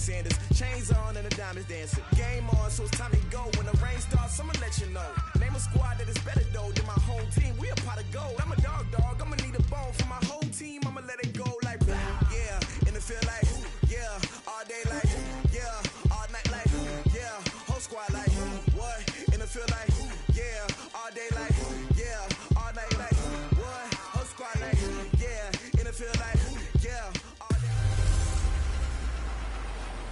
Sanders. Chains on and the diamonds dancing. Game on, so it's time to go. When the rain starts, I'ma let you know. Name a squad that is better though than my home team. We a pot of gold. I'm a dog. I'ma need a bone for my whole team. I'ma let it go like yeah. In the field like yeah. All day like yeah. All night like yeah. Whole squad like what? In the field like yeah. All day like yeah. All night like what? Whole squad like yeah. In the field like yeah.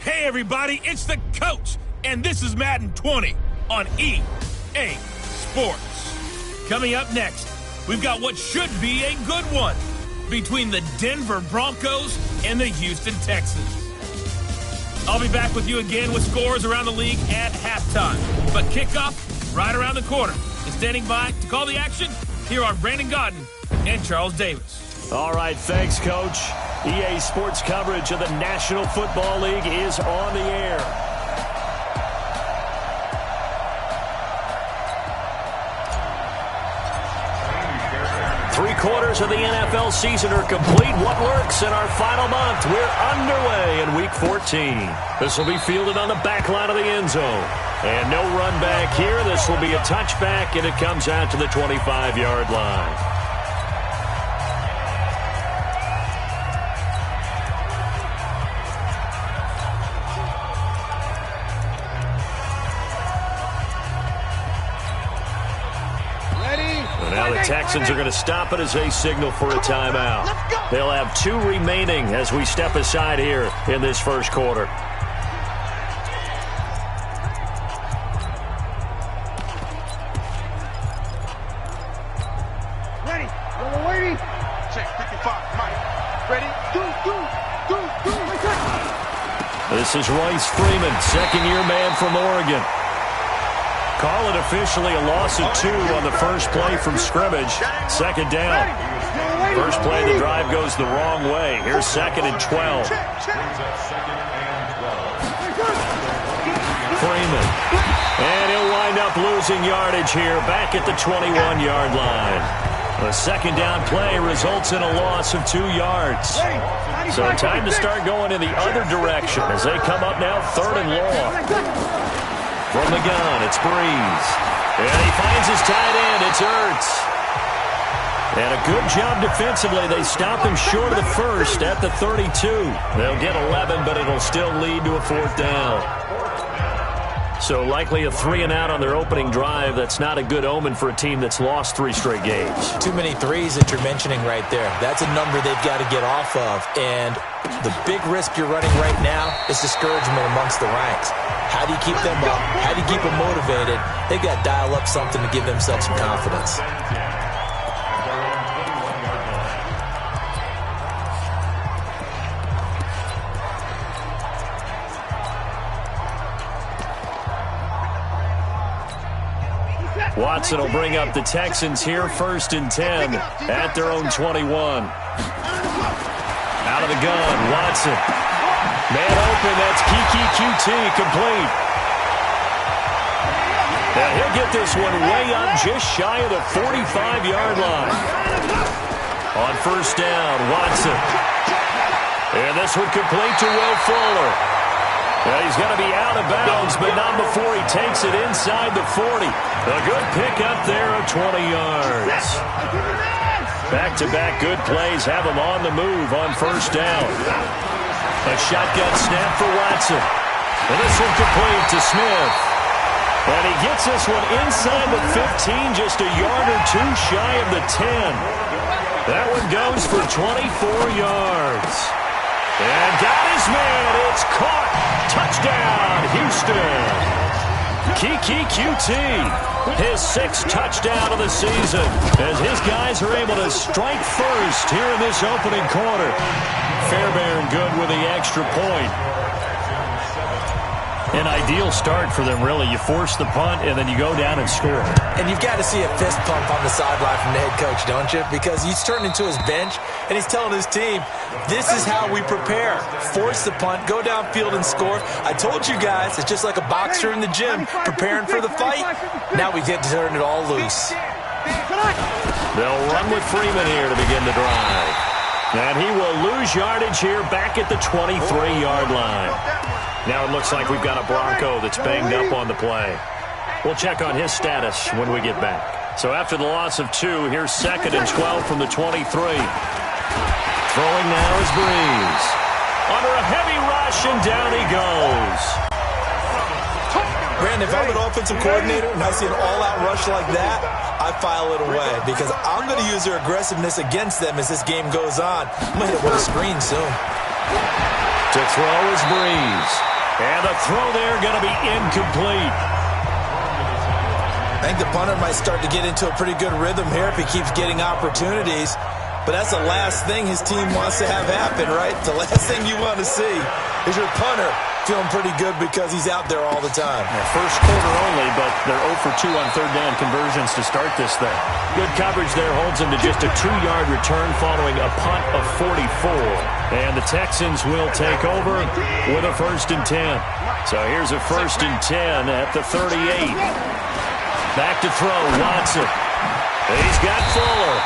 Hey everybody, it's the coach, and this is Madden 20 on EA Sports. Coming up next, we've got what should be a good one between the Denver Broncos and the Houston Texans. I'll be back with you again with scores around the league at halftime. But kickoff right around the corner. And standing by to call the action, here are Brandon Godden and Charles Davis. All right, thanks, Coach. EA Sports coverage of the National Football League is on the air. Three-quarters of the NFL season are complete. What works in our final month? We're underway in Week 14. This will be fielded on the back line of the end zone. And no run back here. This will be a touchback, and it comes out to the 25-yard line. Texans are going to stop it as they signal for a timeout. They'll have 2 remaining as we step aside here in this first quarter. Ready. Waiting. Check 55. Mike. Ready. This is Royce Freeman, second-year man from Oregon. Call it officially a loss of 2 on the first play from scrimmage. Second down. First play of the drive goes the wrong way. Here's 2nd and 12. Freeman. And he'll wind up losing yardage here back at the 21-yard line. A second down play results in a loss of 2 yards. So time to start going in the other direction as they come up now 3rd and long. From the gun, it's Breeze. And he finds his tight end. It's Ertz. And a good job defensively. They stop him short of the first at the 32. They'll get 11, but it'll still lead to a 4th down. So likely a 3-and-out on their opening drive. That's not a good omen for a team that's lost 3 straight games. Too many threes that you're mentioning right there. That's a number they've got to get off of. And the big risk you're running right now is discouragement amongst the ranks. How do you keep them up? How do you keep them motivated? They've got to dial up something to give themselves some confidence. Watson will bring up the Texans here, 1st and 10 at their own 21. Out of the gun, Watson. Man open, that's Kiki QT, complete. Now he'll get this one way up just shy of the 45-yard line. On 1st down, Watson. And this one complete to Will Fuller. Now he's going to be out of bounds, but not before he takes it inside the 40. A good pickup there of 20 yards. Back-to-back good plays have him on the move on 1st down. A shotgun snap for Watson. And this one complete to Smith. And he gets this one inside the 15, just a yard or 2 shy of the 10. That one goes for 24 yards. And got his man. It's caught. Touchdown, Houston. Kiki QT, his 6th touchdown of the season, as his guys are able to strike first here in this opening quarter. Fairbairn good with the extra point. An ideal start for them, really. You force the punt, and then you go down and score. And you've got to see a fist pump on the sideline from the head coach, don't you? Because he's turned into his bench, and he's telling his team, this is how we prepare. Force the punt, go downfield and score. I told you guys, it's just like a boxer in the gym preparing for the fight. Now we get to turn it all loose. They'll run with Freeman here to begin the drive. And he will lose yardage here back at the 23-yard line. Now it looks like we've got a Bronco that's banged up on the play. We'll check on his status when we get back. So after the loss of 2, here's 2nd and 12 from the 23. Throwing now is Breeze. Under a heavy rush, and down he goes. Brandon, if I'm an offensive coordinator and I see an all-out rush like that, I file it away because I'm going to use their aggressiveness against them as this game goes on. I'm going to hit it with a screen soon. To throw is Breeze. And the throw there going to be incomplete. I think the punter might start to get into a pretty good rhythm here if he keeps getting opportunities. But that's the last thing his team wants to have happen, right? The last thing you want to see is your punter feeling pretty good because he's out there all the time. Yeah, first quarter only, but they're 0 for 2 on third down conversions to start this thing. Good coverage there holds him to just a 2-yard return following a punt of 44. And the Texans will take over with a 1st and 10. So here's a 1st and 10 at the 38. Back to throw, Watson. He's got Fuller.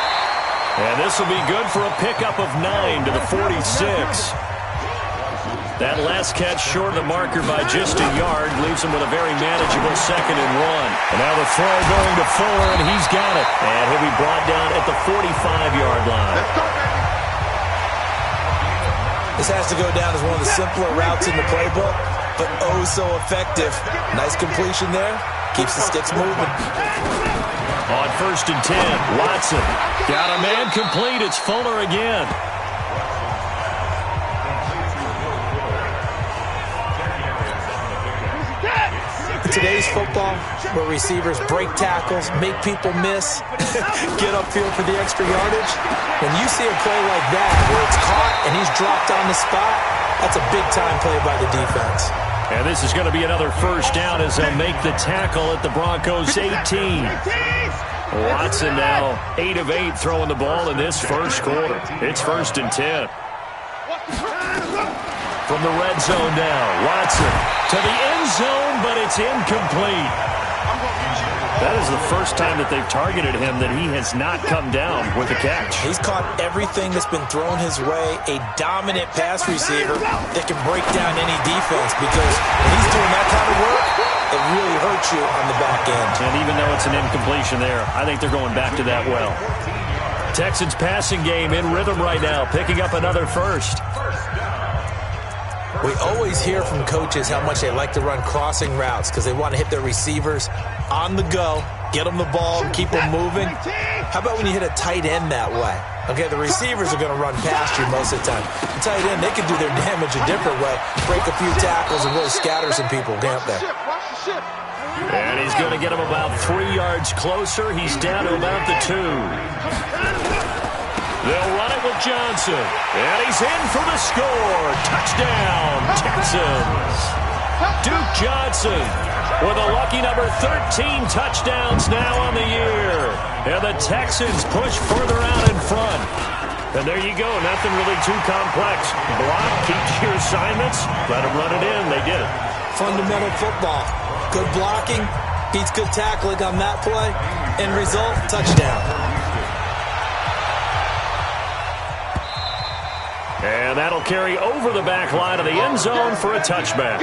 And this will be good for a pickup of 9 to the 46. That last catch short of the marker by just a yard leaves him with a very manageable 2nd and 1. And now the throw going to Fuller, and he's got it. And he'll be brought down at the 45-yard line. This has to go down as one of the simpler routes in the playbook, but oh so effective. Nice completion there. Keeps the sticks moving. On 1st and 10, Watson. Got a man complete. It's Fuller again. In today's football, where receivers break tackles, make people miss, get upfield for the extra yardage, when you see a play like that where it's caught and he's dropped on the spot, that's a big-time play by the defense. And this is going to be another 1st down as they'll make the tackle at the Broncos' 18. Watson now 8 of 8 throwing the ball in this first quarter. It's 1st and 10. From the red zone now, Watson to the end zone, but it's incomplete. That is the first time that they've targeted him that he has not come down with a catch. He's caught everything that's been thrown his way, a dominant pass receiver that can break down any defense because when he's doing that kind of work, it really hurts you on the back end. And even though it's an incompletion there, I think they're going back to that well. Texans passing game in rhythm right now, picking up another 1st. We always hear from coaches how much they like to run crossing routes because they want to hit their receivers on the go, get them the ball, and keep them moving. How about when you hit a tight end that way? Okay, the receivers are going to run past you most of the time. The tight end, they can do their damage a different way, break a few tackles and really scatter some people, can't they? And he's going to get him about 3 yards closer. He's down to about the 2. They'll run it with Johnson. And he's in for the score. Touchdown, Texans. Duke Johnson with a lucky number 13 touchdowns now on the year. And the Texans push further out in front. And there you go. Nothing really too complex. Block, keep your assignments. Let them run it in. They did it. Fundamental football. Good blocking. Beats good tackling on that play. End result, touchdown. And that'll carry over the back line of the end zone for a touchback.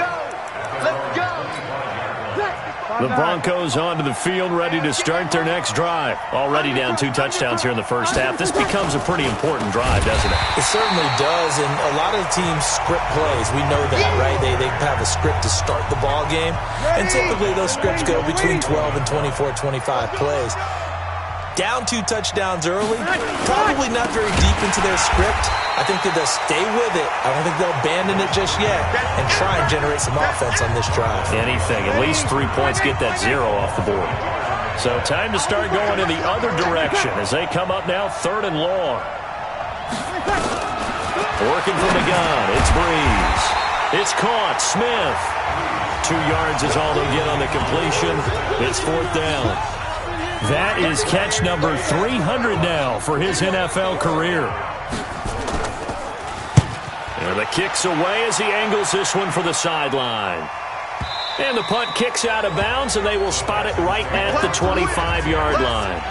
The Broncos onto the field, ready to start their next drive. Already down 2 touchdowns here in the first half. This becomes a pretty important drive, doesn't it? It certainly does, and a lot of teams script plays. We know that, right? They have a script to start the ball game, and typically those scripts go between 12 and 24, 25 plays. Down 2 touchdowns early, probably not very deep into their script. I think that they'll stay with it. I don't think they'll abandon it just yet and try and generate some offense on this drive. Anything. At least 3 points, get that 0 off the board. So time to start going in the other direction as they come up now 3rd and long. Working from the gun. It's Breeze. It's caught. Smith. 2 yards is all they'll get on the completion. It's 4th down. That is catch number 300 now for his NFL career. And the kick's away as he angles this one for the sideline. And the punt kicks out of bounds, and they will spot it right at the 25-yard line.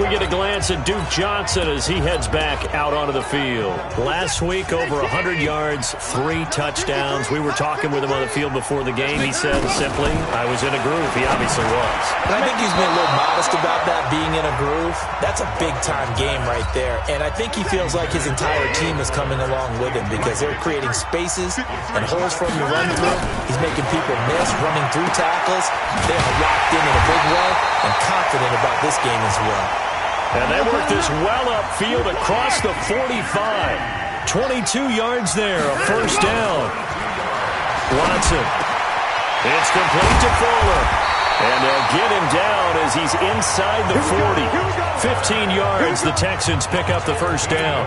We get a glance at Duke Johnson as he heads back out onto the field. Last week, over 100 yards, 3 touchdowns. We were talking with him on the field before the game. He said simply, I was in a groove. He obviously was. And I think he's been a little modest about that, being in a groove. That's a big-time game right there. And I think he feels like his entire team is coming along with him because they're creating spaces and holes for him to run through. He's making people miss, running through tackles. They are locked in a big way and confident about this game as well. And they work this well upfield across the 45. 22 yards there, a first down. Watson. It's complete to Fuller. And they'll get him down as he's inside the 40. 15 yards, the Texans pick up the first down.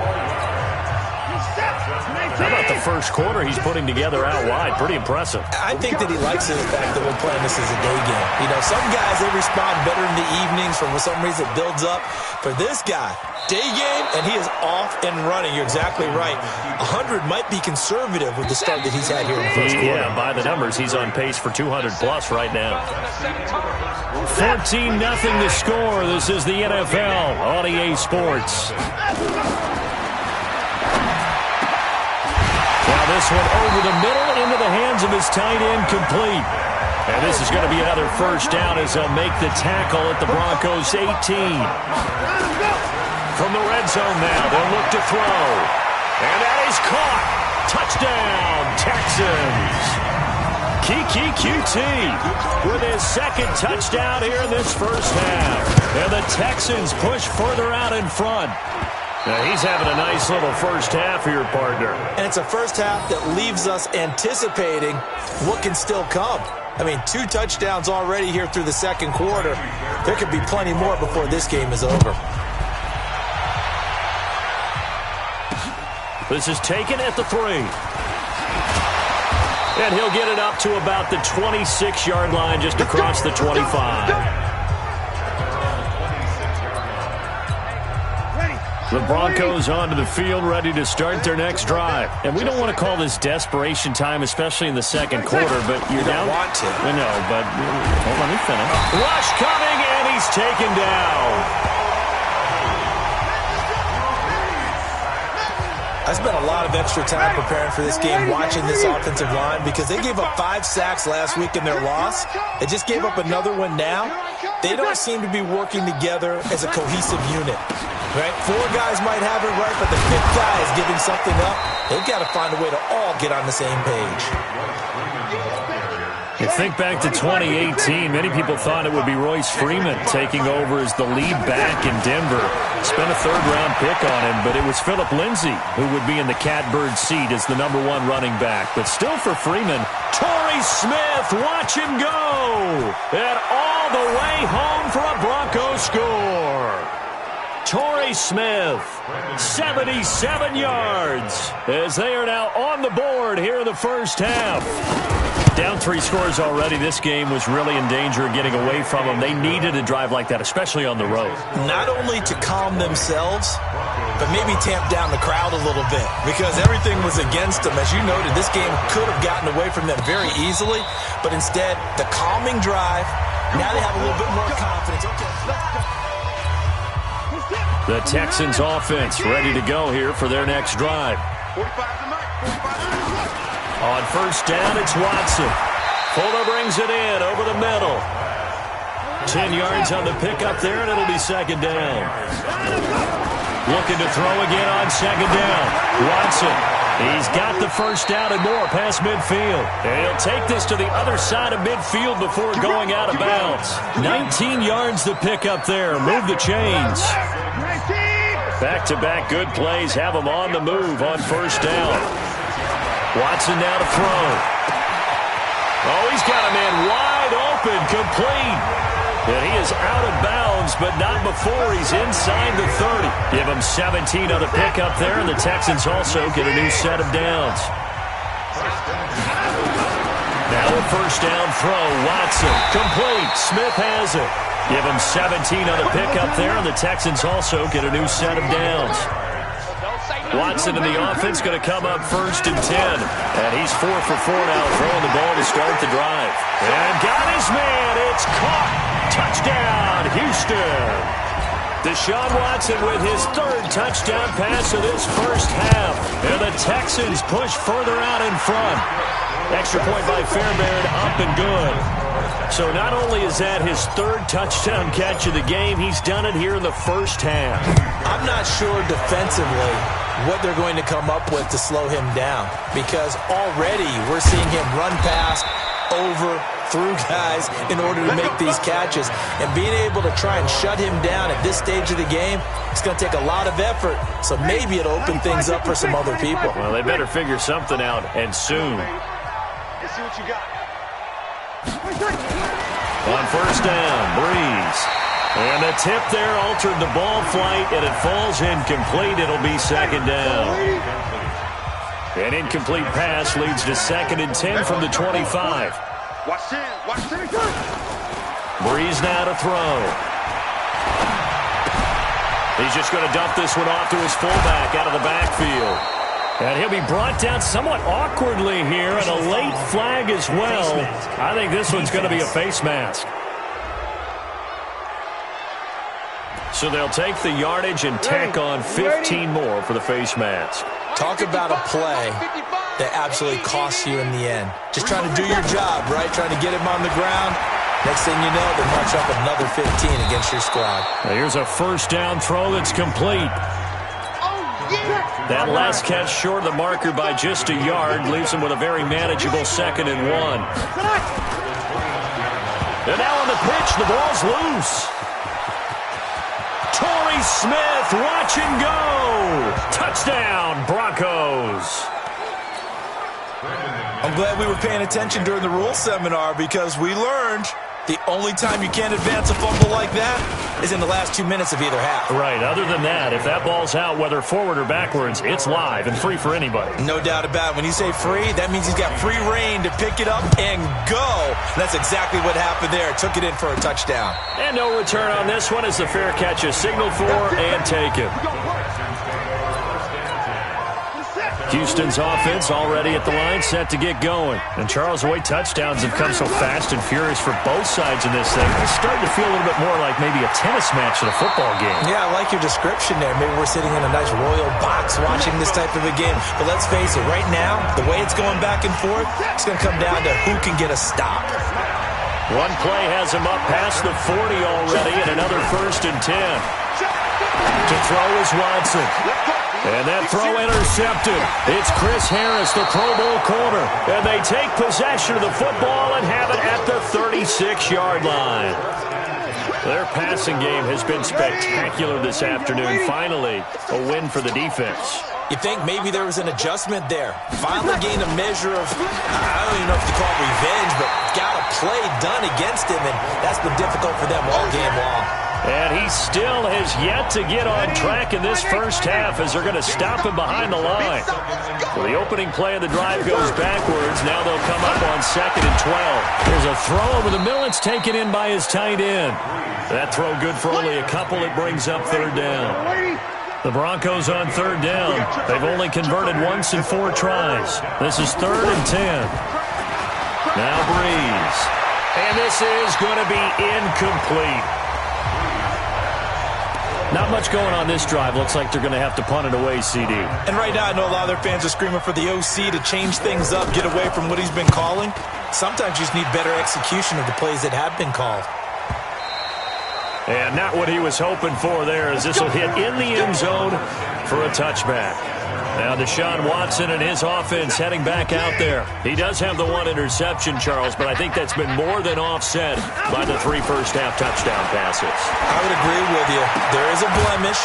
How about the first quarter he's putting together out wide? Pretty impressive. I think that he likes the fact that we're playing this as a day game. You know, some guys, they respond better in the evenings. For some reason, it builds up. For this guy, day game, and he is off and running. You're exactly right. 100 might be conservative with the start that he's had here in the first quarter. Yeah, by the numbers, he's on pace for 200-plus right now. 14-0 to score. This is the NFL on EA Sports. This one over the middle into the hands of his tight end, complete. And this is going to be another first down as they'll make the tackle at the Broncos' 18. From the red zone now, they'll look to throw. And that is caught. Touchdown, Texans. Kiki QT with his second touchdown here in this first half. And the Texans push further out in front. Now he's having a nice little first half here, partner. And it's a first half that leaves us anticipating what can still come. I mean, 2 touchdowns already here through the second quarter. There could be plenty more before this game is over. This is taken at the 3. And he'll get it up to about the 26-yard line just across the 25. The Broncos onto the field, ready to start their next drive. And we don't want to call this desperation time, especially in the second quarter, but you're down. You don't want to. I know, but let me finish. Rush coming, and he's taken down. I spent a lot of extra time preparing for this game, watching this offensive line, because they gave up 5 sacks last week in their loss. They just gave up another one now. They don't seem to be working together as a cohesive unit. Right? 4 guys might have it right, but the 5th guy is giving something up. They've got to find a way to all get on the same page. You think back to 2018, many people thought it would be Royce Freeman taking over as the lead back in Denver. Spent a 3rd-round pick on him, but it was Phillip Lindsay who would be in the catbird seat as the #1 running back. But still for Freeman, Torrey Smith, watch him go! And all the way home for a Broncos score! Torrey Smith, 77 yards, as they are now on the board here in the first half. Down 3 scores already. This game was really in danger of getting away from them. They needed a drive like that, especially on the road. Not only to calm themselves, but maybe tamp down the crowd a little bit, because everything was against them. As you noted, this game could have gotten away from them very easily, but instead, the calming drive, now they have a little bit more confidence. Okay, let's go. The Texans offense ready to go here for their next drive. On first down, it's Watson. Fuller brings it in over the middle. 10 yards on the pickup there, and it'll be second down. Looking to throw again on second down. Watson. He's got the first down and more past midfield. And he'll take this to the other side of midfield before going out of bounds. 19 yards to pick up there. Move the chains. Back-to-back good plays have him on the move on first down. Watson now to throw. Oh, he's got a man wide open, complete. And he is out of bounds, but not before he's inside the 30. Give him 17 on the pickup there, and the Texans also get a new set of downs. Now a first down throw. Watson, complete. Smith has it. Give him 17 on the pickup there, and the Texans also get a new set of downs. Watson in the offense going to come up first and 10. And he's 4 for 4 now, throwing the ball to start the drive. And got his man. It's caught. Touchdown, Houston. Deshaun Watson with his third touchdown pass of this first half. And the Texans push further out in front. Extra point by Fairbairn, up and good. So not only is that his third touchdown catch of the game, he's done it here in the first half. I'm not sure defensively what they're going to come up with to slow him down, because already we're seeing him run past, over, through guys in order to make these catches. And being able to try and shut him down at this stage of the game, it's going to take a lot of effort. So maybe it'll open things up for some other people. Well, they better figure something out, and soon. Let's see what you got. On first down, Breeze. And the tip there altered the ball flight, and it falls incomplete. It'll be second down. An incomplete pass leads to 2nd and 10 from the 25. Watch 10. Watch 10. Breeze now to throw. He's just going to dump this one off to his fullback out of the backfield. And he'll be brought down somewhat awkwardly here, and a late flag as well. I think this one's going to be a face mask. So they'll take the yardage and tack on 15 more for the face mask. Talk about a play that absolutely costs you in the end. Just trying to do your job, right? Trying to get him on the ground. Next thing you know, they march up another 15 against your squad. Now here's a first down throw that's complete. That last catch short of the marker by just a yard leaves him with a very manageable 2nd and 1. And now on the pitch, the ball's loose. Torrey Smith, watch and go. Touchdown, Broncos. I'm glad we were paying attention during the rules seminar, because we learned the only time you can't advance a fumble like that is in the last 2 minutes of either half. Right. Other than that, if that ball's out, whether forward or backwards, it's live and free for anybody. No doubt about it. When you say free, that means he's got free reign to pick it up and go. That's exactly what happened there. Took it in for a touchdown. And no return on this one as the fair catch is signaled for and taken. Houston's offense already at the line, set to get going. And Charles, the way touchdowns have come so fast and furious for both sides in this thing, it's starting to feel a little bit more like maybe a tennis match than a football game. Yeah, I like your description there. Maybe we're sitting in a nice royal box watching this type of a game. But let's face it, right now, the way it's going back and forth, it's going to come down to who can get a stop. One play has him up past the 40 already, and another 1st and 10. To throw is Watson. And that throw intercepted. It's Chris Harris, the Pro Bowl corner. And they take possession of the football and have it at the 36-yard line. Their passing game has been spectacular this afternoon. Finally, a win for the defense. You think maybe there was an adjustment there. Finally gained a measure of, I don't even know if you call it revenge, but got a play done against him, and that's been difficult for them all game long. And he still has yet to get on track in this first half as they're going to stop him behind the line. Well, the opening play of the drive goes backwards. Now they'll come up on 2nd and 12. There's a throw over the middle. It's taken in by his tight end. That throw good for only a couple. It brings up 3rd down. The Broncos on 3rd down. They've only converted once in 4 tries. This is 3rd and 10. Now Breeze. And this is going to be incomplete. Not much going on this drive. Looks like they're going to have to punt it away, CD. And right now I know a lot of their fans are screaming for the OC to change things up, get away from what he's been calling. Sometimes you just need better execution of the plays that have been called. And not what he was hoping for there, as this will hit in the end zone for a touchback. Now Deshaun Watson and his offense heading back out there. He does have the 1 interception, Charles, but I think that's been more than offset by the 3 first-half touchdown passes. I would agree with you. There is a blemish,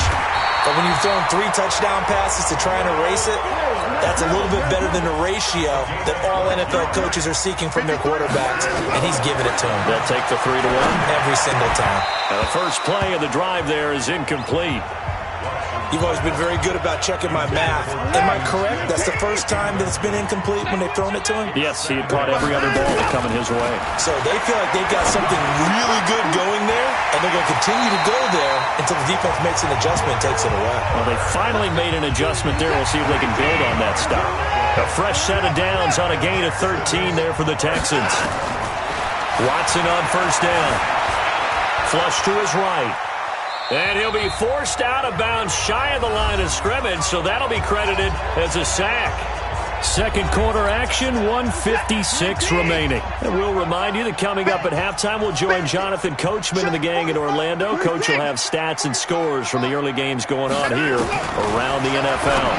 but when you've thrown 3 touchdown passes to try and erase it, that's a little bit better than the ratio that all NFL coaches are seeking from their quarterbacks, and he's giving it to them. They'll take the 3-1 every single time. Now the first play of the drive there is incomplete. You've always been very good about checking my math. Am I correct? That's the first time that it's been incomplete when they've thrown it to him? Yes, he had caught every other ball that coming his way. So they feel like they've got something really good going there, and they're going to continue to go there until the defense makes an adjustment and takes it away. Well, they finally made an adjustment there. We'll see if they can build on that stop. A fresh set of downs on a gain of 13 there for the Texans. Watson on first down. Flush to his right. And he'll be forced out of bounds shy of the line of scrimmage, so that'll be credited as a sack. Second quarter action, 1:56 remaining. And we'll remind you that coming up at halftime, we'll join Jonathan Coachman and the gang in Orlando. Coach will have stats and scores from the early games going on here around the NFL.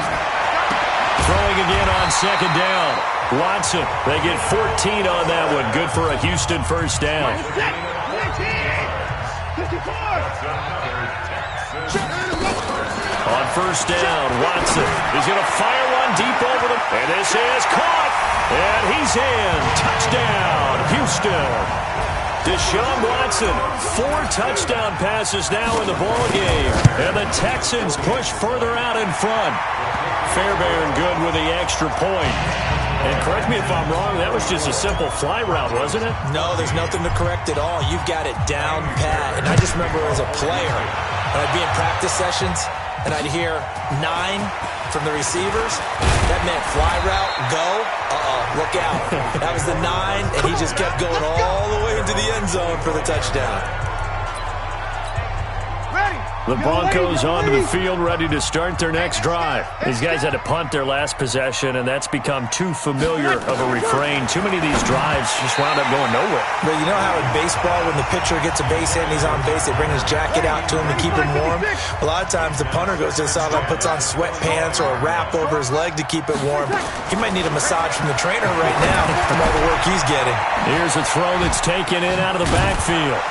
Throwing again on second down. Watson, they get 14 on that one. Good for a Houston first down. On first down, Watson is going to fire one deep over the... And this is caught. And he's in. Touchdown, Houston. Deshaun Watson, 4 touchdown passes now in the ballgame. And the Texans push further out in front. Fairbairn good with the extra point. And correct me if I'm wrong, that was just a simple fly route, wasn't it? No, there's nothing to correct at all. You've got it down pat. And I just remember as a player, when I'd be in practice sessions, and I'd hear 9 from the receivers. That meant fly route, go, look out. That was the 9, and he just kept going all the way into the end zone for the touchdown. The Broncos onto the field, ready to start their next drive. These guys had to punt their last possession, and that's become too familiar of a refrain. Too many of these drives just wound up going nowhere. But you know how in baseball, when the pitcher gets a base hit and he's on base, they bring his jacket out to him to keep him warm? A lot of times the punter goes to the sideline, puts on sweatpants or a wrap over his leg to keep it warm. He might need a massage from the trainer right now from all the work he's getting. Here's a throw that's taken in out of the backfield.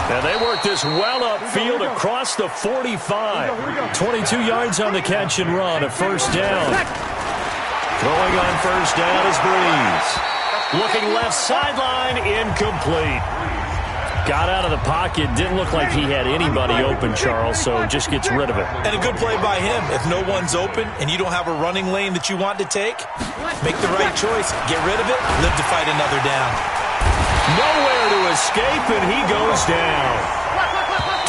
And they work this well upfield across the 45. 22 yards on the catch and run, a first down. Throwing on first down is Breeze. Looking left sideline, incomplete. Got out of the pocket, didn't look like he had anybody open, Charles, so just gets rid of it. And a good play by him. If no one's open and you don't have a running lane that you want to take, make the right choice. Get rid of it, live to fight another down. Nowhere to escape, and he goes down.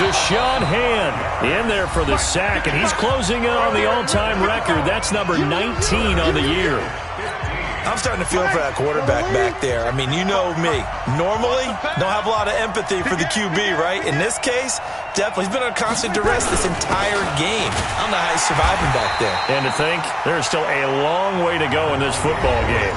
Deshaun Hand in there for the sack, and he's closing in on the all-time record. That's number 19 on the year. I'm starting to feel for that quarterback back there. I mean, you know me. Normally, don't have a lot of empathy for the QB, right? In this case, definitely. He's been under constant duress this entire game. I don't know how he's surviving back there. And to think, there's still a long way to go in this football game.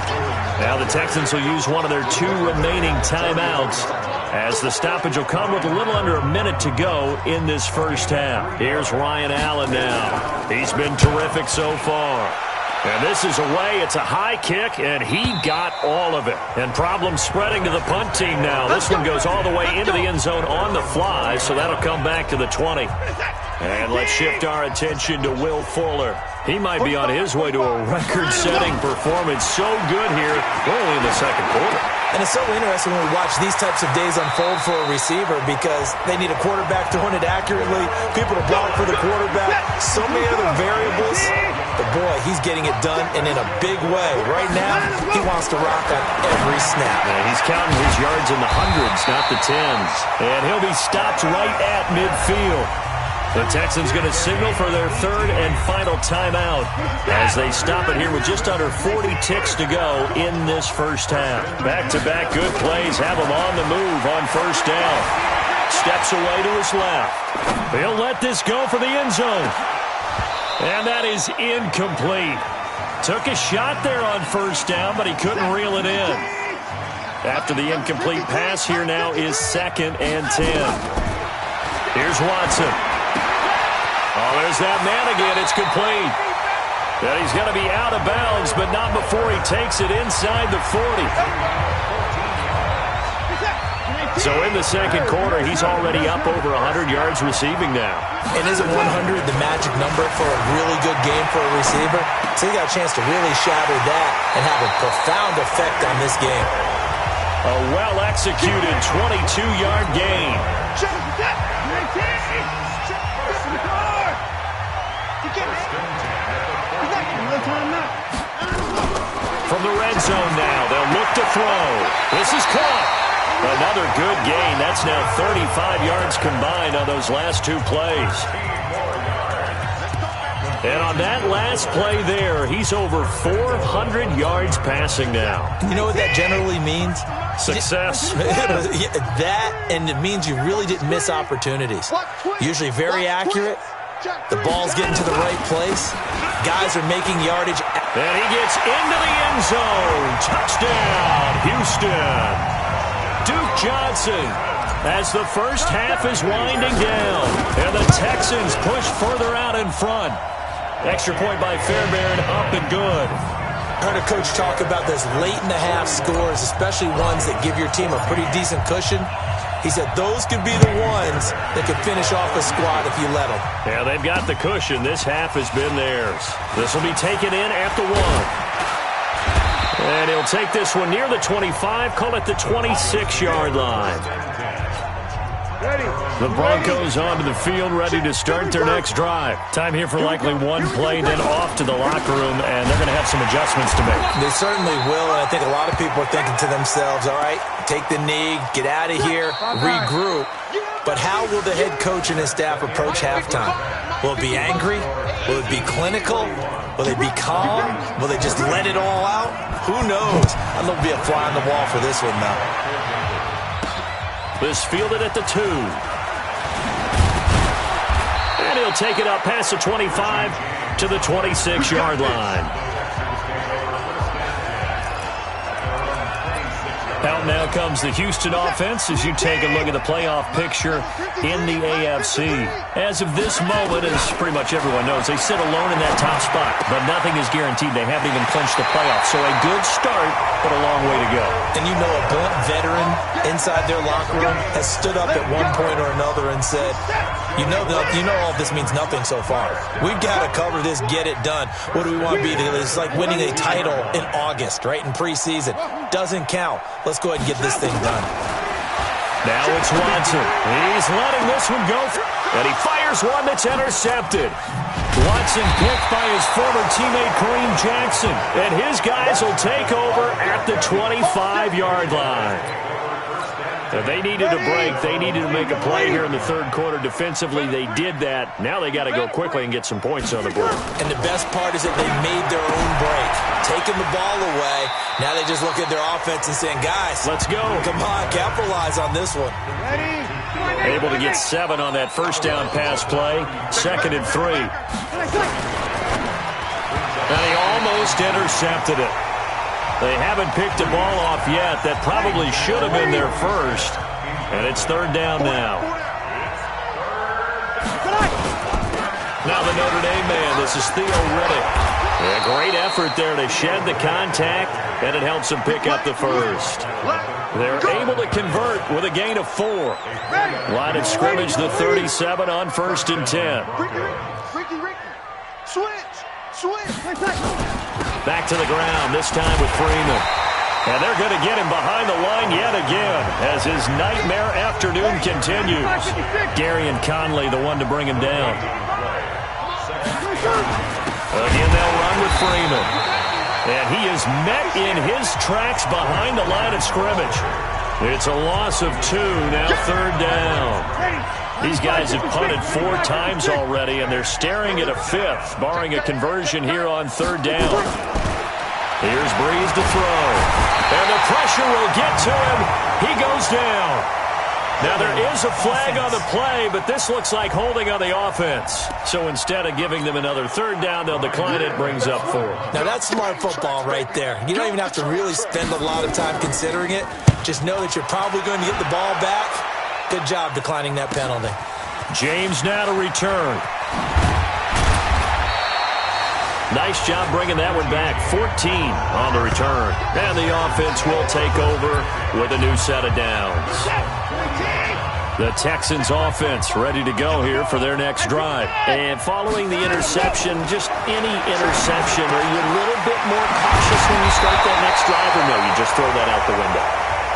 Now the Texans will use one of their 2 remaining timeouts as the stoppage will come with a little under a minute to go in this first half. Here's Ryan Allen now. He's been terrific so far. And this is away. It's a high kick, and he got all of it. And problems spreading to the punt team now. This one goes all the way into the end zone on the fly, so that'll come back to the 20. And let's shift our attention to Will Fuller. He might be on his way to a record-setting performance. So good here, only in the second quarter. And it's so interesting when we watch these types of days unfold for a receiver because they need a quarterback throwing it accurately, people to block for the quarterback, so many other variables. But, boy, he's getting it done and in a big way. Right now, he wants to rock on every snap. And he's counting his yards in the hundreds, not the tens. And he'll be stopped right at midfield. The Texans going to signal for their 3rd and final timeout as they stop it here with just under 40 ticks to go in this first half. Back-to-back good plays have him on the move on first down. Steps away to his left. He'll let this go for the end zone. And that is incomplete. Took a shot there on first down, but he couldn't reel it in. After the incomplete pass, here now is 2nd and 10. Here's Watson. Oh, there's that man again. It's complete. And he's going to be out of bounds, but not before he takes it inside the 40. So in the second quarter, he's already up over 100 yards receiving now. And isn't 100 the magic number for a really good game for a receiver? So he got a chance to really shatter that and have a profound effect on this game. A well-executed 22-yard gain. From the red zone now, they'll look to throw. This is caught. Another good gain. That's now 35 yards combined on those last 2 plays. And on that last play there, he's over 400 yards passing now. You know what that generally means? success. That, and it means you really didn't miss opportunities. Usually very accurate. The ball's getting to the right place. Guys are making yardage. And he gets into the end zone. Touchdown, Houston. Duke Johnson, as the first half is winding down. And the Texans push further out in front. Extra point by Fairbairn, up and good. I heard a coach talk about those late-in-the-half scores, especially ones that give your team a pretty decent cushion. He said those could be the ones that could finish off a squad if you let them. Yeah, they've got the cushion. This half has been theirs. This will be taken in at the 1. And he'll take this one near the 25, call it the 26-yard line. The Broncos onto the field, ready to start their next drive. Time here for likely one play, then off to the locker room, and they're going to have some adjustments to make. They certainly will, and I think a lot of people are thinking to themselves, all right, take the knee, get out of here, regroup. But how will the head coach and his staff approach halftime? Will it be angry? Will it be clinical? Will they be calm? Will they just let it all out? Who knows? I think there'll be a fly on the wall for this one, though. This fielded at the 2. And he'll take it up past the 25 to the 26-yard line. Out now comes the Houston offense as you take a look at the playoff picture in the AFC. As of this moment, as pretty much everyone knows, they sit alone in that top spot, but nothing is guaranteed. They haven't even clinched the playoffs, so a good start, but a long way to go. And you know a blunt veteran inside their locker room has stood up at one point or another and said, you know all this means nothing so far. We've got to cover this, get it done. What do we want to be? It's like winning a title in August, right, in preseason. Doesn't count. Let's go ahead and get this thing done. Now it's Watson. He's letting this one go. And he fires one that's intercepted. Watson picked by his former teammate Kareem Jackson. And his guys will take over at the 25-yard line. If they needed a break, they needed to make a play here in the third quarter. Defensively, they did that. Now they got to go quickly and get some points on the board. And the best part is that they made their own break. Taking the ball away. Now they just look at their offense and saying, guys, let's go. Come on, capitalize on this one. Able to get 7 on that first down pass play. 2nd and 3. And he almost intercepted it. They haven't picked a ball off yet. That probably should have been their first. And it's 3rd down now. Now the Notre Dame man, this is Theo Riddick. A great effort there to shed the contact, and it helps them pick up the first. They're able to convert with a gain of 4. Line of scrimmage, the 37 on 1st and 10. Back to the ground, this time with Freeman. And they're going to get him behind the line yet again as his nightmare afternoon continues. Gary and Conley, the one to bring him down. Again, they'll run with Freeman. And he is met in his tracks behind the line of scrimmage. It's a loss of 2, now 3rd down. These guys have punted 4 times already, and they're staring at a 5th, barring a conversion here on 3rd down. Here's Breeze to throw. And the pressure will get to him. He goes down. Now, there is a flag on the play, but this looks like holding on the offense. So instead of giving them another 3rd down, they'll decline it, brings up 4. Now, that's smart football right there. You don't even have to really spend a lot of time considering it. Just know that you're probably going to get the ball back. Good job declining that penalty. James now to return. Nice job bringing that one back. 14 on the return. And the offense will take over with a new set of downs. The Texans offense ready to go here for their next drive. And following the interception, just any interception, are you a little bit more cautious when you start that next drive, or no, you just throw that out the window?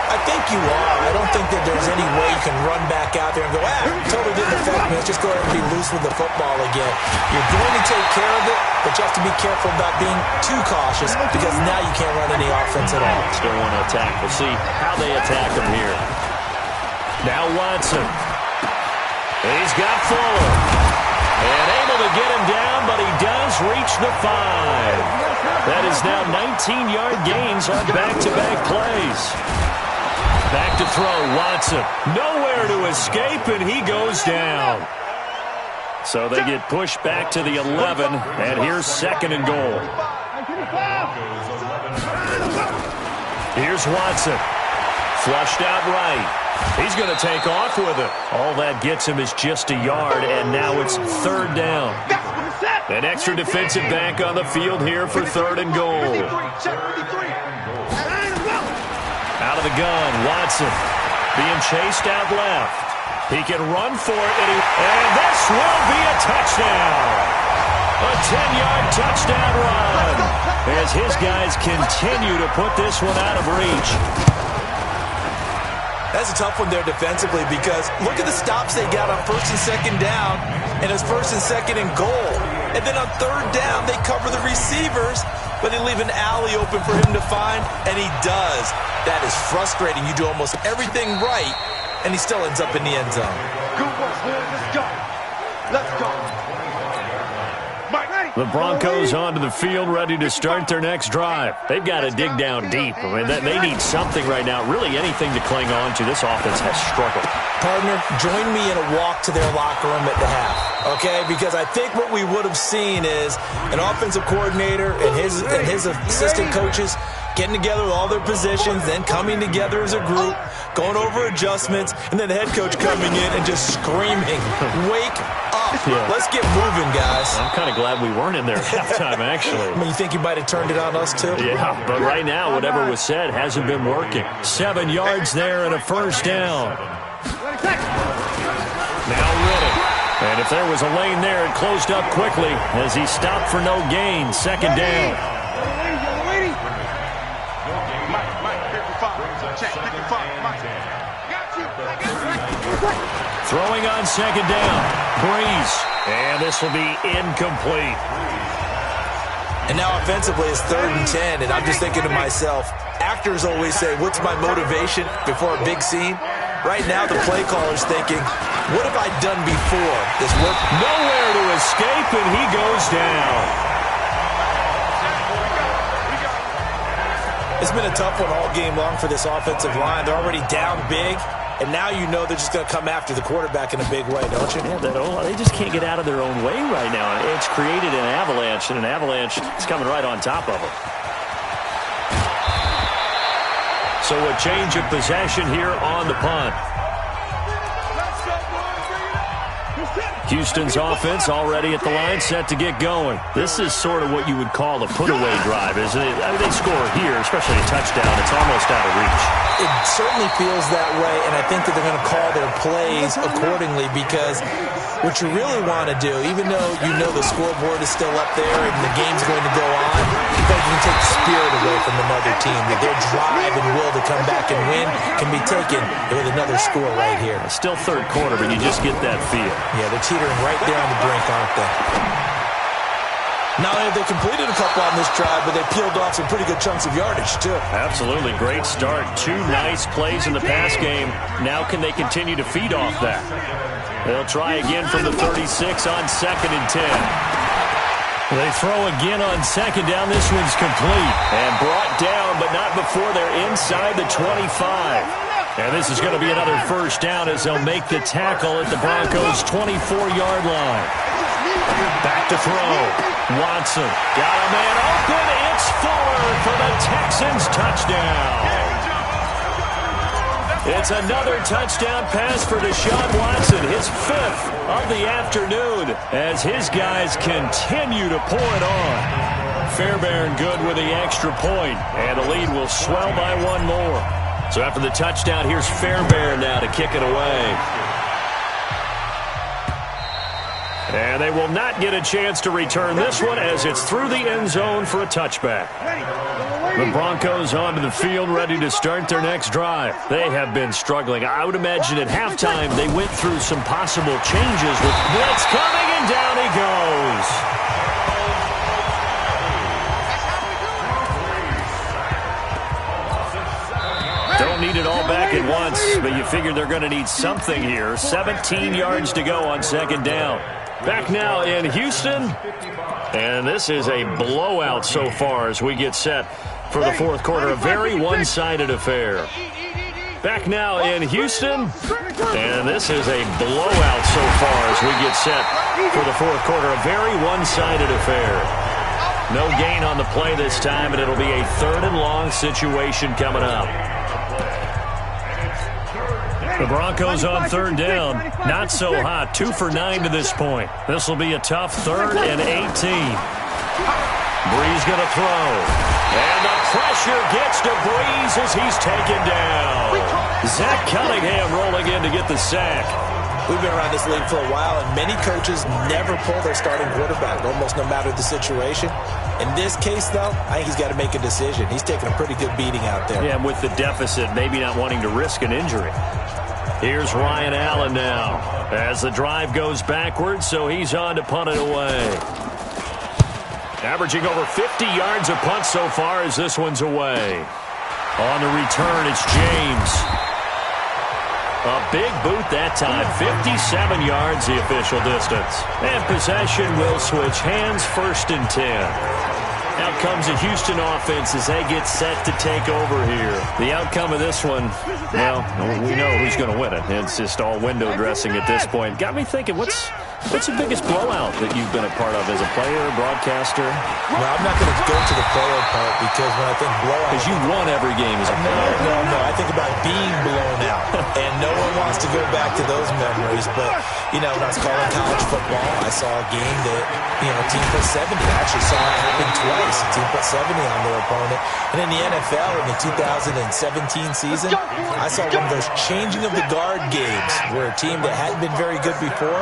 I think you are. I don't think that there's any way you can run back out there and go, totally didn't affect me. Let's just go ahead and be loose with the football again. You're going to take care of it, but you have to be careful about being too cautious because now you can't run any offense at all. Still want to attack. We'll see how they attack them here. Now Watson. He's got Fuller. And able to get him down, but he does reach the 5. That is now 19-yard gains on back-to-back plays. Back to throw, Watson. Nowhere to escape, and he goes down. So they get pushed back to the 11, and here's 2nd and goal. Here's Watson. Flushed out right. He's going to take off with it. All that gets him is just a yard, and now it's 3rd down. An extra defensive back on the field here for 3rd and goal. Out of the gun, Watson being chased out left. He can run for it, and this will be a touchdown. A 10-yard touchdown run as his guys continue to put this one out of reach. That's a tough one there defensively because look at the stops they got on 1st and 2nd down, and it's 1st and 2nd and goal. And then on 3rd down, they cover the receivers, but they leave an alley open for him to find, and he does. That is frustrating. You do almost everything right, and he still ends up in the end zone. Good work, boys. Let's go. Let's go. The Broncos onto the field ready to start their next drive. They've got to dig down deep. I mean, they need something right now, really anything to cling on to. This offense has struggled. Partner, join me in a walk to their locker room at the half, okay? Because I think what we would have seen is an offensive coordinator and his assistant coaches getting together with all their positions, then coming together as a group, going over adjustments, and then the head coach coming in and just screaming, wake up. Yeah. Let's get moving, guys. I'm kind of glad we weren't in there at halftime, actually. I mean, you think he might have turned it on us, too? Yeah, but right now, whatever was said hasn't been working. 7 yards there and a 1st down. Now Riddick. And if there was a lane there, it closed up quickly as he stopped for no gain. 2nd down. Throwing on 2nd down. Breeze. And this will be incomplete. And now offensively it's 3rd and 10, and I'm just thinking to myself, actors always say, what's my motivation before a big scene? Right now the play caller's thinking, what have I done before? This work? Nowhere to escape, and he goes down. It's been a tough one all game long for this offensive line. They're already down big, and now you know they're just going to come after the quarterback in a big way, don't you? Yeah, they just can't get out of their own way right now. It's created an avalanche, and an avalanche is coming right on top of them. So a change of possession here on the punt. Houston's offense already at the line, set to get going. This is sort of what you would call a put-away drive, isn't it? I mean, they score here, especially a touchdown. It's almost out of reach. It certainly feels that way, and I think that they're going to call their plays accordingly because what you really want to do, even though you know the scoreboard is still up there and the game's going to go on, you can take the spirit away from another team. That their drive and will to come back and win can be taken with another score right here. It's still 3rd quarter, but you just get that feel. Yeah, they're teetering right there on the brink, aren't they? Not only have they completed a couple on this drive, but they peeled off some pretty good chunks of yardage, too. Absolutely. Great start. 2 nice plays in the pass game. Now can they continue to feed off that? They'll try again from the 36 on 2nd and 10. They throw again on 2nd down. This one's complete. And brought down, but not before they're inside the 25. And this is going to be another 1st down as they'll make the tackle at the Broncos' 24-yard line. Back to throw. Watson got a man open. It's Fuller for the Texans touchdown. It's another touchdown pass for Deshaun Watson, his 5th of the afternoon, as his guys continue to pour it on. Fairbairn good with the extra point, and the lead will swell by 1 more. So after the touchdown, here's Fairbairn now to kick it away. And they will not get a chance to return this one as it's through the end zone for a touchback. The Broncos onto the field ready to start their next drive. They have been struggling. I would imagine at halftime they went through some possible changes with blitz coming, and down he goes. Don't need it all back at once, but you figure they're going to need something here. 17 yards to go on 2nd down. Back now in Houston, and this is a blowout so far as we get set for the 4th quarter. A very one-sided affair. Back now in Houston, and this is a blowout so far as we get set for the fourth quarter. A very one-sided affair. No gain on the play this time, and it'll be a 3rd and long situation coming up. The Broncos on 3rd down. Not so hot. 2 for 9 to this point. This will be a tough 3rd and 18. Breeze going to throw. And the pressure gets to Breeze as he's taken down. Zach Cunningham rolling in to get the sack. We've been around this league for a while, and many coaches never pull their starting quarterback, almost no matter the situation. In this case, though, I think he's got to make a decision. He's taking a pretty good beating out there. Yeah, with the deficit, maybe not wanting to risk an injury. Here's Ryan Allen now as the drive goes backwards, so he's on to punt it away. Averaging over 50 yards a punt so far as this one's away. On the return, it's James. A big boot that time. 57 yards the official distance. And possession will switch hands, 1st and 10. Out comes the Houston offense as they get set to take over here. The outcome of this one, well, we know who's going to win it. It's just all window dressing at this point. Got me thinking, what's the biggest blowout that you've been a part of as a player, broadcaster? Well, I'm not going to go to the player part because when I think blowout... Because you won every game as a player. No. I think about being blown out. And no one wants to go back to those memories. But, when I was calling college football, I saw a game that, a team put 70. I actually saw it happen twice. A team put 70 on their opponent. And in the NFL, in the 2017 season, I saw one of those changing of the guard games where a team that hadn't been very good before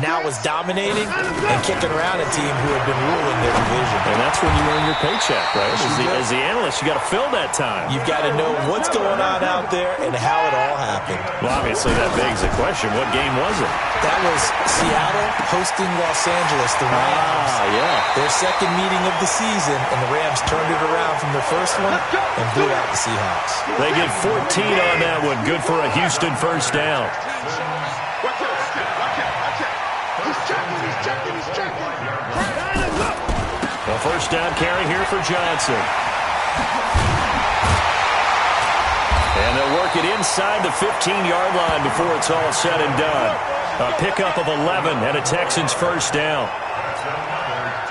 now was dominating and kicking around a team who had been ruling their division. And that's when you earn your paycheck, right? As the analyst, you got to fill that time. You've got to know what's going on out there and how it all happened. Well, obviously that begs the question, what game was it? That was Seattle hosting Los Angeles, the Rams. Yeah. Their second meeting of the season, and the Rams turned it around from their first one and blew out the Seahawks. They get 14 on that one. Good for a Houston 1st down. The 1st down carry here for Johnson. And they'll work it inside the 15-yard line before it's all said and done. A pickup of 11 and a Texans 1st down.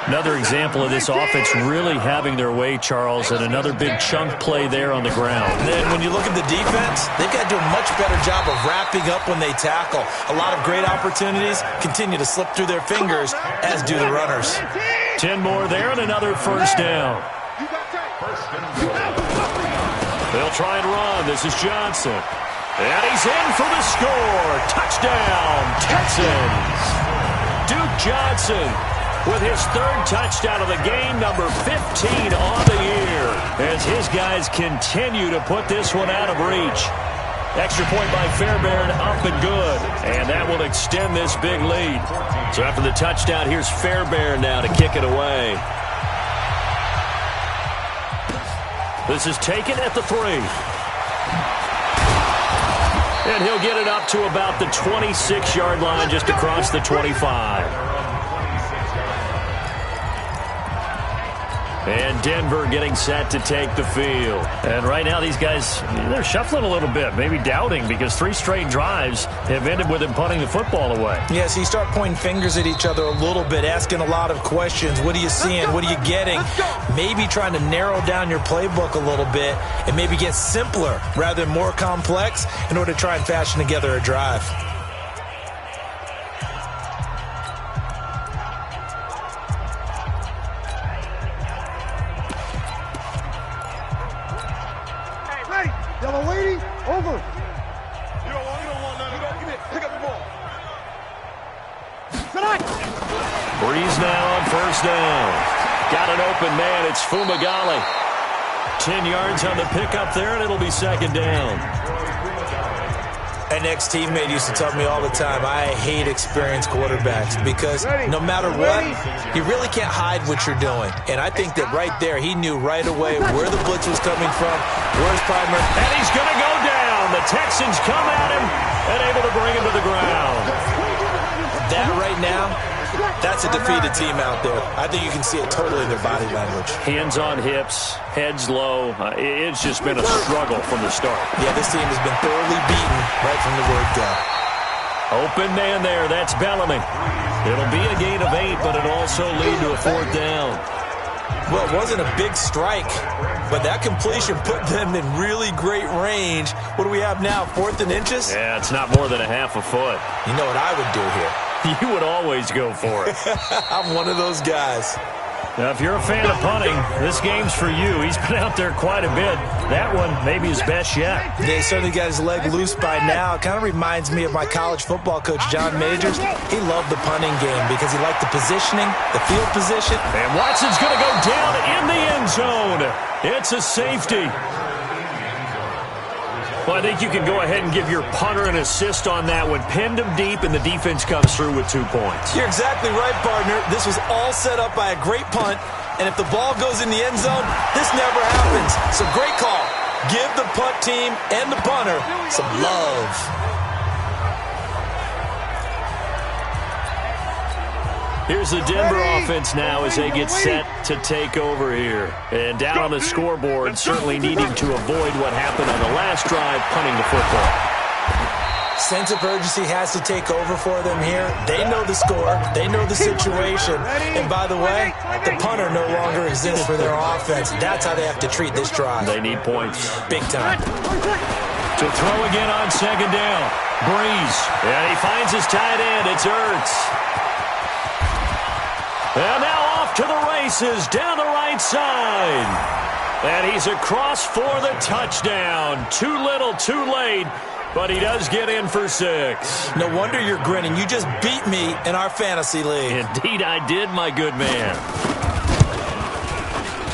Another example of this offense really having their way, Charles, and another big chunk play there on the ground. And then when you look at the defense, they've got to do a much better job of wrapping up when they tackle. A lot of great opportunities continue to slip through their fingers, as do the runners. 10 more there and another 1st down. They'll try and run. This is Johnson. And he's in for the score. Touchdown, Texans. Duke Johnson with his 3rd touchdown of the game, number 15 on the year, as his guys continue to put this one out of reach. Extra point by Fairbairn, up and good, and that will extend this big lead. So after the touchdown, here's Fairbairn now to kick it away. This is taken at the 3. And he'll get it up to about the 26-yard line, just across the 25. And Denver getting set to take the field. And right now these guys, they're shuffling a little bit, maybe doubting, because 3 straight drives have ended with them punting the football away. Yeah, so you start pointing fingers at each other a little bit, asking a lot of questions. What are you seeing? What are you getting? Maybe trying to narrow down your playbook a little bit and maybe get simpler rather than more complex in order to try and fashion together a drive. Yellow lady, over. You don't want none of that. Give it. Pick up the ball. Breeze now on 1st down. Got an open man. It's Fumagalli. 10 yards on the pickup there, and it'll be 2nd down. An ex-teammate used to tell me all the time, I hate experienced quarterbacks because no matter what, you really can't hide what you're doing. And I think that right there, he knew right away where the blitz was coming from, where his primary... And he's going to go down. The Texans come at him and able to bring him to the ground. That right now That's a defeated team out there. I think you can see it totally in their body language. Hands on hips, heads low. It's just been a struggle from the start. Yeah, this team has been thoroughly beaten right from the word go. Open man there. That's Bellamy. It'll be a gain of 8, but it'll also lead to a 4th down. Well, it wasn't a big strike, but that completion put them in really great range. What do we have now, 4th and inches? Yeah, it's not more than a half a foot. You know what I would do here? You would always go for it. I'm one of those guys. Now, if you're a fan of punting, this game's for you. He's been out there quite a bit. That one, maybe his best yet. Yeah, he certainly got his leg loose by now. It kind of reminds me of my college football coach, John Majors. He loved the punting game because he liked the positioning, the field position. And Watson's going to go down in the end zone. It's a safety. Well, I think you can go ahead and give your punter an assist on that one. Pinned him deep, and the defense comes through with 2 points. You're exactly right, partner. This was all set up by a great punt, and if the ball goes in the end zone, this never happens. So great call. Give the punt team and the punter some love. Here's the Denver offense now as they get set to take over here. And down on the scoreboard, certainly needing to avoid what happened on the last drive, punting the football. Sense of urgency has to take over for them here. They know the score. They know the situation. And by the way, the punter no longer exists for their offense. That's how they have to treat this drive. They need points. Big time. To throw again on 2nd down. Breeze. And he finds his tight end. It's Ertz. And now off to the races down the right side. And he's across for the touchdown. Too little, too late. But he does get in for 6. No wonder you're grinning. You just beat me in our fantasy league. Indeed I did, my good man.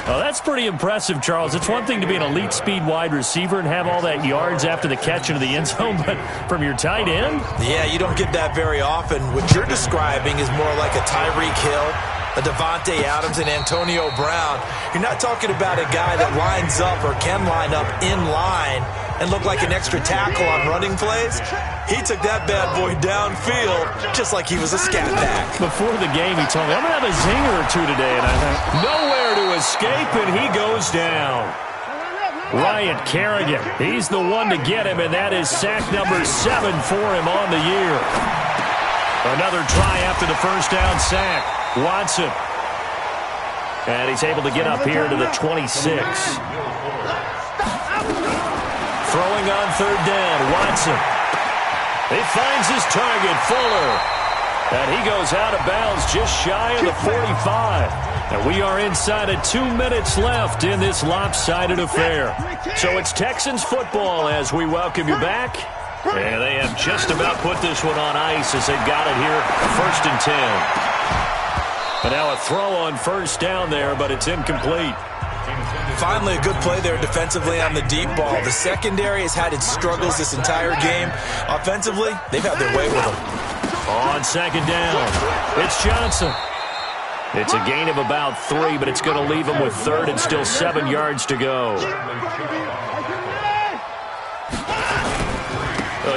Well, that's pretty impressive, Charles. It's one thing to be an elite speed wide receiver and have all that yards after the catch into the end zone, but from your tight end? Yeah, you don't get that very often. What you're describing is more like a Tyreek Hill, a Devontae Adams, and Antonio Brown. You're not talking about a guy that lines up or can line up in line and look like an extra tackle on running plays. He took that bad boy downfield just like he was a scat back. Before the game, he told me, I'm going to have a zinger or two today. And I thought, nowhere to escape, and he goes down. Ryan Kerrigan, he's the one to get him, and that is sack number 7 for him on the year. Another try after the first down sack. Watson. And he's able to get up here to the 26. Throwing on 3rd down, Watson. He finds his target, Fuller. And he goes out of bounds just shy of the 45. And we are inside of 2 minutes left in this lopsided affair. So it's Texans football as we welcome you back. And they have just about put this one on ice as they've got it here, 1st and 10. And now a throw on 1st down there, but it's incomplete. Finally, a good play there defensively on the deep ball. The secondary has had its struggles this entire game. Offensively, they've had their way with them. On 2nd down, it's Johnson. It's a gain of about 3, but it's going to leave him with 3rd and still 7 yards to go.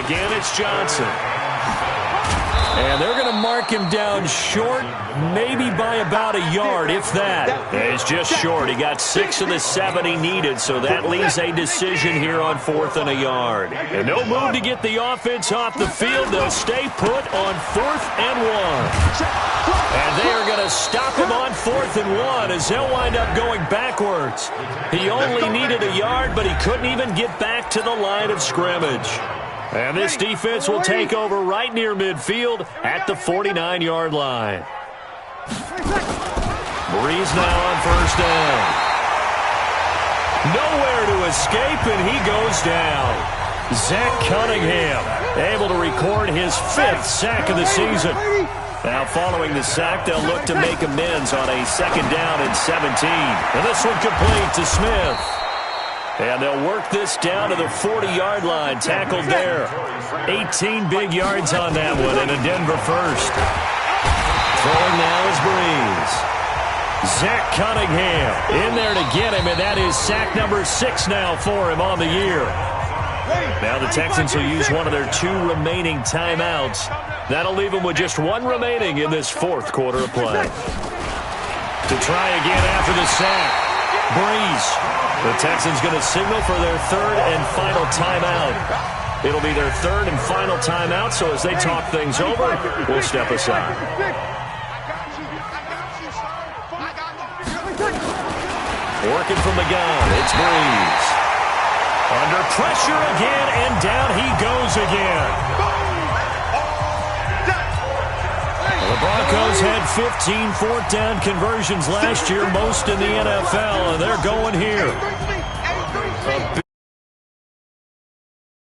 Again, it's Johnson. And they're going to mark him down short, maybe by about a yard, if that. He's just short. He got 6 of the 7 he needed, so that leaves a decision here on 4th and a yard. And no move to get the offense off the field. They'll stay put on 4th and 1. And they are going to stop him on 4th and 1 as they'll wind up going backwards. He only needed a yard, but he couldn't even get back to the line of scrimmage. And this defense will take over right near midfield at the 49-yard line. Breeze now on 1st down. Nowhere to escape, and he goes down. Zach Cunningham able to record his 5th sack of the season. Now following the sack, they'll look to make amends on a 2nd down and 17. And this one complete to Smith. And they'll work this down to the 40-yard line, tackled there. 18 big yards on that one, and a Denver first. Throwing now is Breeze. Zach Cunningham in there to get him, and that is sack number 6 now for him on the year. Now the Texans will use one of their 2 remaining timeouts That'll leave them with just one remaining in this fourth quarter of play. To try again after the sack. Breeze. The Texans going to signal for their third and final timeout. It'll be their third and final timeout, so as they talk things over, we'll step aside. Working from the gun, it's Breeze. Under pressure again, and down he goes again. The Broncos had 15 fourth down conversions last year, most in the NFL, and they're going here.